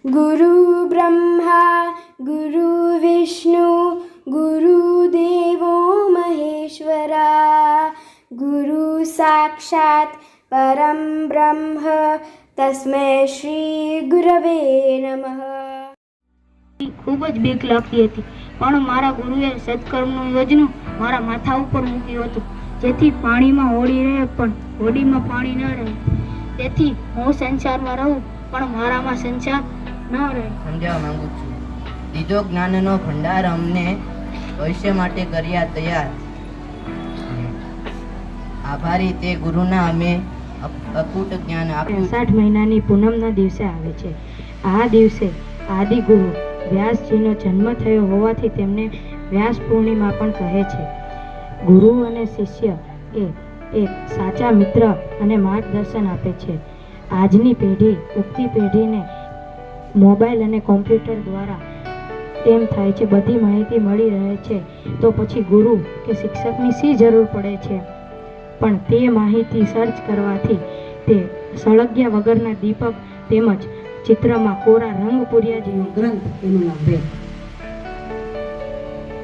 गुरु ब्रह्मा गुरु विष्णु गुरुदेवो महेश्वरा गुरु साक्षात् परम ब्रह्म तस्मै श्री गुरवे नमः। ખૂબ જ બીક લાગતી હતી, પણ મારા ગુરુએ સત્કર્મનું યોજનું મારા માથા ઉપર મૂક્યું હતું, જેથી પાણીમાં હોડી રહે પણ હોડીમાં પાણી ન રહે, તેથી હું સંસારમાં રહું પણ મારામાં સંસાર ન રહે. સમજાવવા માંગુ છું. દીધો જ્ઞાનનો ભંડાર અમને ભવિષ્ય માટે કર્યા તૈયાર. આભારી તે ગુરુના અમે અકૂટ જ્ઞાન આપ્યું. 60 મહિનાની પૂનમના દિવસે આવે છે. આ દિવસે આદિ ગુરુ વ્યાસજીનો જન્મ થયો હોવાથી તેમને વ્યાસ પૂર્ણિમા પણ કહે છે. ગુરુ અને શિષ્ય એ એક સાચા મિત્ર અને માર્ગદર્શન આપે છે. આજની પેઢી ઉગતી પેઢીને મોબાઈલ અને કોમ્પ્યુટર દ્વારા એમ થાય છે બધી માહિતી મળી રહે છે, તો પછી ગુરુ કે શિક્ષકની શી જરૂર પડે છે? પણ તે માહિતી સર્ચ કરવાથી તે સળગ્યા વગરના દીપક તેમજ ચિત્રમાં કોરા રંગ પૂર્યા જેવો ગ્રંથ, એનું નામ વેદ.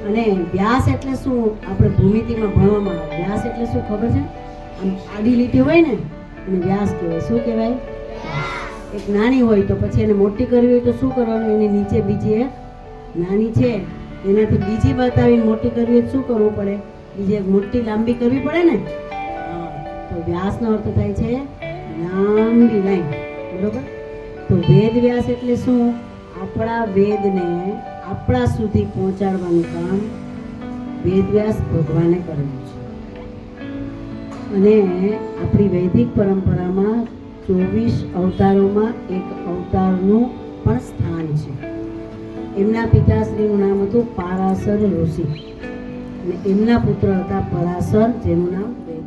અને વ્યાસ એટલે શું? આપણે ભૂમિતિમાં ભણવામાં આવે. વ્યાસ એટલે શું ખબર છે? આમ આડી લીટી હોય ને એને વ્યાસ કહેવાય. શું કહેવાય? એક નાની હોય તો પછી એને મોટી કરવી હોય તો શું કરવાનું? એની નીચે બીજી એક નાની છે એનાથી બીજી બતાવીને મોટી કરવી હોય તો શું કરવું પડે? બીજી એક મોટી લાંબી કરવી પડે ને. તો વ્યાસનો અર્થ થાય છે લાંબી લાઈન. બરોબર? તો વેદ વ્યાસ એટલે શું? આપણા વેદને આપણા સુધી પહોંચાડવાનું કામ વેદ વ્યાસ ભગવાને કરેલું છે. અને આપણી વૈદિક પરંપરામાં 24 અવતારોમાં એક અવતારનું પણ સ્થાન છે. એમના પિતાશ્રીનું નામ હતું પારાશર ઋષિ અને એમના પુત્ર હતા પરાશર, જેનું નામ વેદ.